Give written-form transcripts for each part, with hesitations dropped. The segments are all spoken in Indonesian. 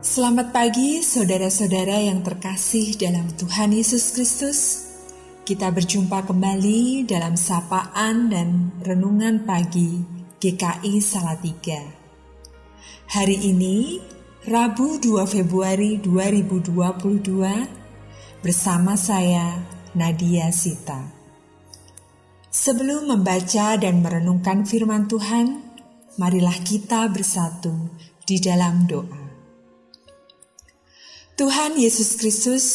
Selamat pagi saudara-saudara yang terkasih dalam Tuhan Yesus Kristus. Kita berjumpa kembali dalam sapaan dan renungan pagi GKI Salatiga. Hari ini, Rabu 2 Februari 2022, bersama saya Nadia Sita. Sebelum membaca dan merenungkan firman Tuhan, marilah kita bersatu di dalam doa. Tuhan Yesus Kristus,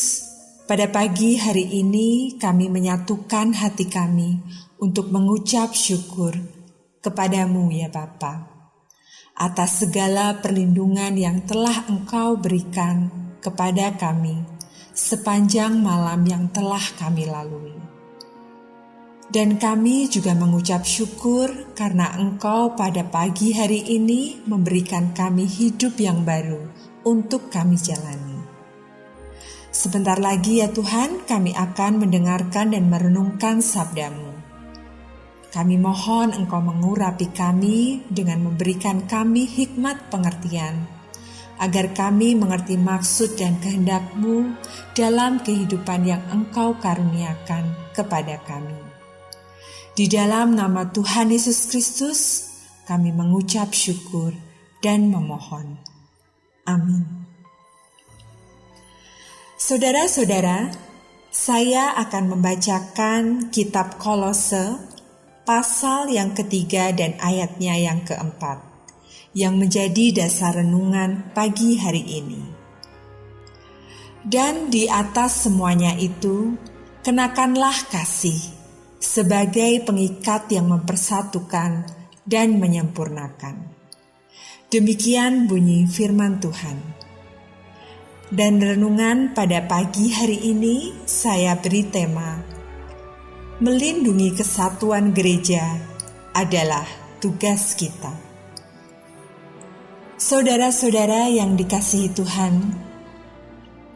pada pagi hari ini kami menyatukan hati kami untuk mengucap syukur kepadamu ya Bapa, atas segala perlindungan yang telah Engkau berikan kepada kami sepanjang malam yang telah kami lalui. Dan kami juga mengucap syukur karena Engkau pada pagi hari ini memberikan kami hidup yang baru untuk kami jalani. Sebentar lagi ya Tuhan, kami akan mendengarkan dan merenungkan sabda-Mu. Kami mohon Engkau mengurapi kami dengan memberikan kami hikmat pengertian, agar kami mengerti maksud dan kehendak-Mu dalam kehidupan yang Engkau karuniakan kepada kami. Di dalam nama Tuhan Yesus Kristus, kami mengucap syukur dan memohon. Amin. Saudara-saudara, saya akan membacakan kitab Kolose, pasal yang ketiga dan ayatnya yang keempat, yang menjadi dasar renungan pagi hari ini. Dan di atas semuanya itu, kenakanlah kasih, sebagai pengikat yang mempersatukan dan menyempurnakan. Demikian bunyi firman Tuhan. Dan renungan pada pagi hari ini saya beri tema, melindungi kesatuan gereja adalah tugas kita. Saudara-saudara yang dikasihi Tuhan,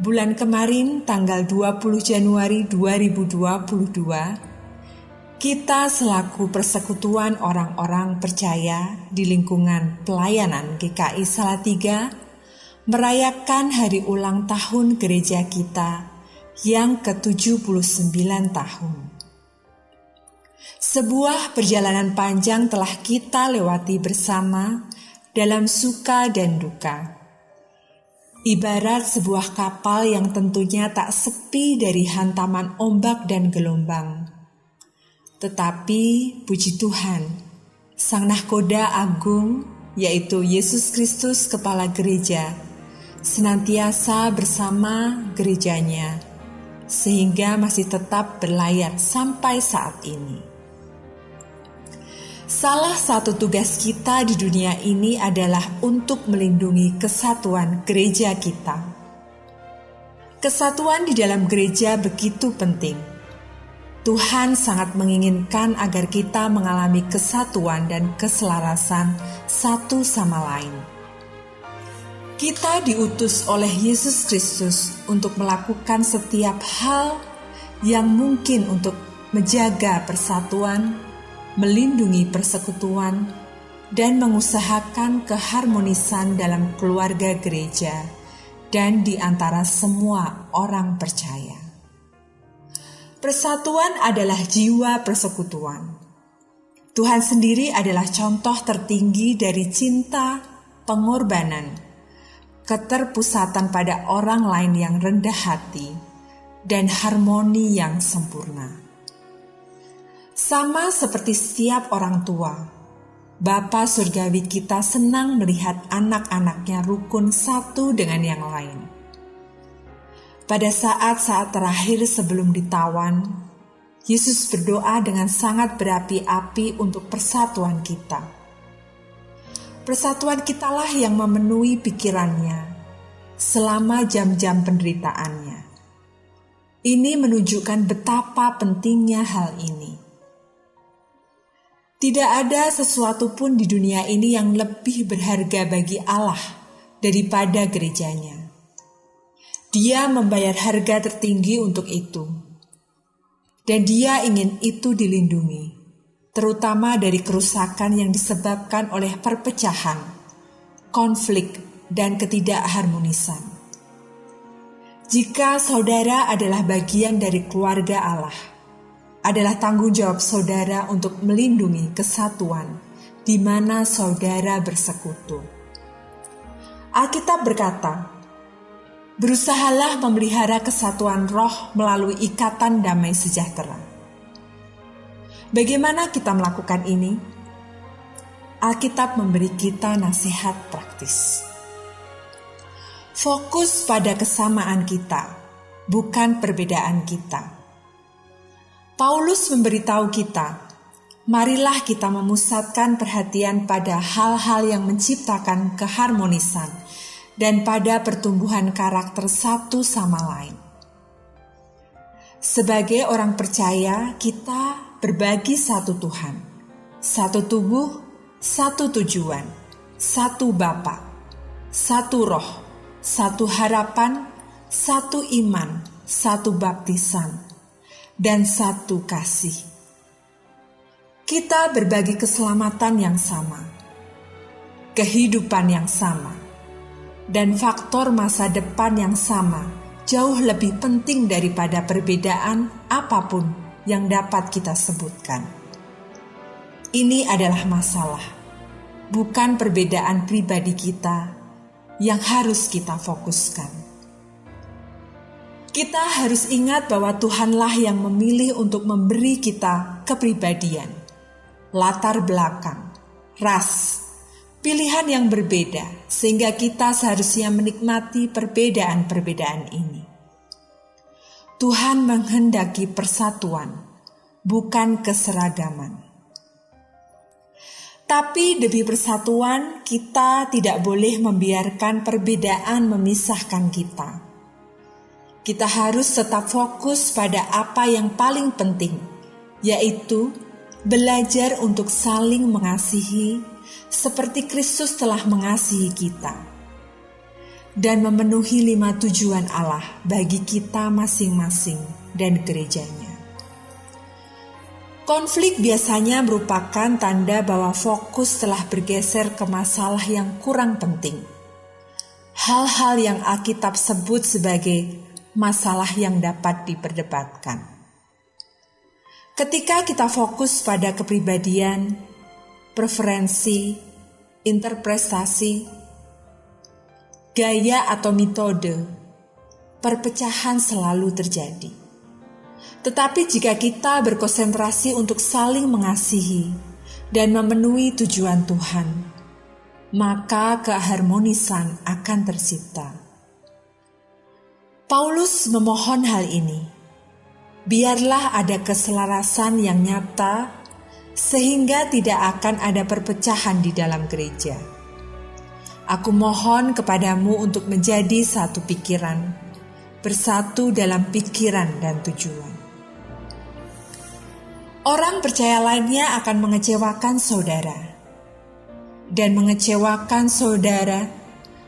bulan kemarin tanggal 20 Januari 2022, kita selaku persekutuan orang-orang percaya di lingkungan pelayanan GKI Salatiga merayakan hari ulang tahun gereja kita yang ke-79 tahun. Sebuah perjalanan panjang telah kita lewati bersama dalam suka dan duka. Ibarat sebuah kapal yang tentunya tak sepi dari hantaman ombak dan gelombang. Tetapi puji Tuhan, Sang Nahkoda Agung, yaitu Yesus Kristus Kepala Gereja, senantiasa bersama gerejanya, sehingga masih tetap berlayar sampai saat ini. Salah satu tugas kita di dunia ini adalah untuk melindungi kesatuan gereja kita. Kesatuan di dalam gereja begitu penting. Tuhan sangat menginginkan agar kita mengalami kesatuan dan keselarasan satu sama lain. Kita diutus oleh Yesus Kristus untuk melakukan setiap hal yang mungkin untuk menjaga persatuan, melindungi persekutuan, dan mengusahakan keharmonisan dalam keluarga gereja dan di antara semua orang percaya. Persatuan adalah jiwa persekutuan. Tuhan sendiri adalah contoh tertinggi dari cinta, pengorbanan, keterpusatan pada orang lain yang rendah hati, dan harmoni yang sempurna. Sama seperti setiap orang tua, Bapa Surgawi kita senang melihat anak-anaknya rukun satu dengan yang lain. Pada saat-saat terakhir sebelum ditawan, Yesus berdoa dengan sangat berapi-api untuk persatuan kita. Persatuan kitalah yang memenuhi pikirannya selama jam-jam penderitaannya. Ini menunjukkan betapa pentingnya hal ini. Tidak ada sesuatu pun di dunia ini yang lebih berharga bagi Allah daripada gerejanya. Dia membayar harga tertinggi untuk itu. Dan Dia ingin itu dilindungi, terutama dari kerusakan yang disebabkan oleh perpecahan, konflik, dan ketidakharmonisan. Jika saudara adalah bagian dari keluarga Allah, adalah tanggung jawab saudara untuk melindungi kesatuan di mana saudara bersekutu. Alkitab berkata, berusahalah memelihara kesatuan roh melalui ikatan damai sejahtera. Bagaimana kita melakukan ini? Alkitab memberi kita nasihat praktis. Fokus pada kesamaan kita, bukan perbedaan kita. Paulus memberitahu kita, marilah kita memusatkan perhatian pada hal-hal yang menciptakan keharmonisan dan pada pertumbuhan karakter satu sama lain. Sebagai orang percaya, kita berbagi satu Tuhan, satu tubuh, satu tujuan, satu Bapa, satu Roh, satu harapan, satu iman, satu baptisan, dan satu kasih. Kita berbagi keselamatan yang sama, kehidupan yang sama, dan faktor masa depan yang sama jauh lebih penting daripada perbedaan apapun yang dapat kita sebutkan. Ini adalah masalah, bukan perbedaan pribadi kita yang harus kita fokuskan. Kita harus ingat bahwa Tuhanlah yang memilih untuk memberi kita kepribadian, latar belakang, ras, pilihan yang berbeda, sehingga kita seharusnya menikmati perbedaan-perbedaan ini. Tuhan menghendaki persatuan, bukan keseragaman. Tapi demi persatuan, kita tidak boleh membiarkan perbedaan memisahkan kita. Kita harus tetap fokus pada apa yang paling penting, yaitu belajar untuk saling mengasihi seperti Kristus telah mengasihi kita, dan memenuhi 5 tujuan Allah bagi kita masing-masing dan gerejanya. Konflik biasanya merupakan tanda bahwa fokus telah bergeser ke masalah yang kurang penting. Hal-hal yang Alkitab sebut sebagai masalah yang dapat diperdebatkan. Ketika kita fokus pada kepribadian, preferensi, interpretasi, gaya atau metode, perpecahan selalu terjadi. Tetapi jika kita berkonsentrasi untuk saling mengasihi dan memenuhi tujuan Tuhan, maka keharmonisan akan tercipta. Paulus memohon hal ini. Biarlah ada keselarasan yang nyata sehingga tidak akan ada perpecahan di dalam gereja. Aku mohon kepadamu untuk menjadi satu pikiran, bersatu dalam pikiran dan tujuan. Orang percaya lainnya akan mengecewakan saudara, dan mengecewakan saudara,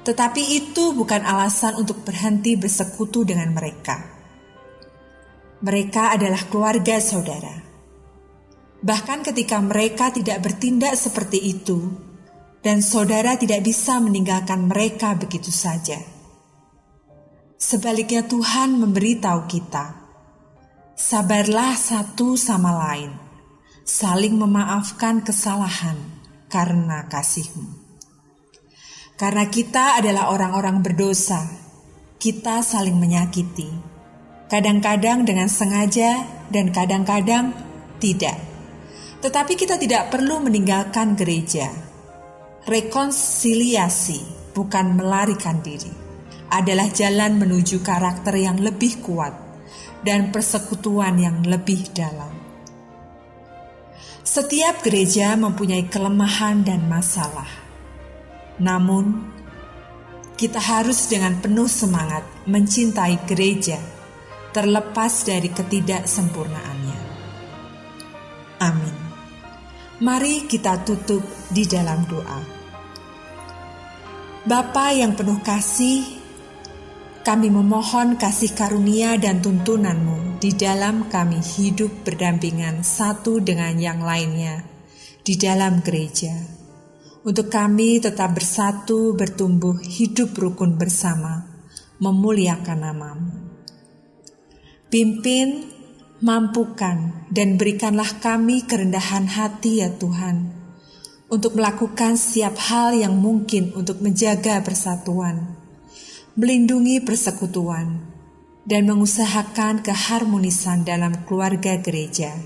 tetapi itu bukan alasan untuk berhenti bersekutu dengan mereka. Mereka adalah keluarga saudara. Bahkan ketika mereka tidak bertindak seperti itu, dan saudara tidak bisa meninggalkan mereka begitu saja. Sebaliknya Tuhan memberitahu kita, sabarlah satu sama lain, saling memaafkan kesalahan karena kasih-Mu. Karena kita adalah orang-orang berdosa, kita saling menyakiti, kadang-kadang dengan sengaja dan kadang-kadang tidak. Tetapi kita tidak perlu meninggalkan gereja. Rekonsiliasi, bukan melarikan diri, adalah jalan menuju karakter yang lebih kuat dan persekutuan yang lebih dalam. Setiap gereja mempunyai kelemahan dan masalah. Namun, kita harus dengan penuh semangat mencintai gereja, terlepas dari ketidaksempurnaannya. Amin. Mari kita tutup di dalam doa. Bapa yang penuh kasih, kami memohon kasih karunia dan tuntunan-Mu di dalam kami hidup berdampingan satu dengan yang lainnya di dalam gereja, untuk kami tetap bersatu, bertumbuh, hidup rukun bersama, memuliakan nama-Mu. Pimpin, mampukan, dan berikanlah kami kerendahan hati ya Tuhan, untuk melakukan setiap hal yang mungkin untuk menjaga persatuan, melindungi persekutuan, dan mengusahakan keharmonisan dalam keluarga gereja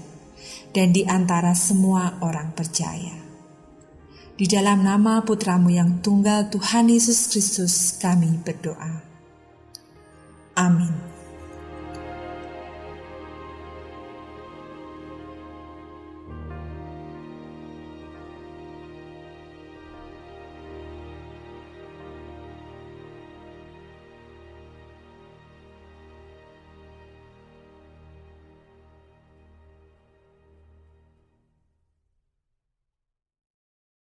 dan di antara semua orang percaya. Di dalam nama Putra-Mu yang tunggal Tuhan Yesus Kristus kami berdoa. Amin.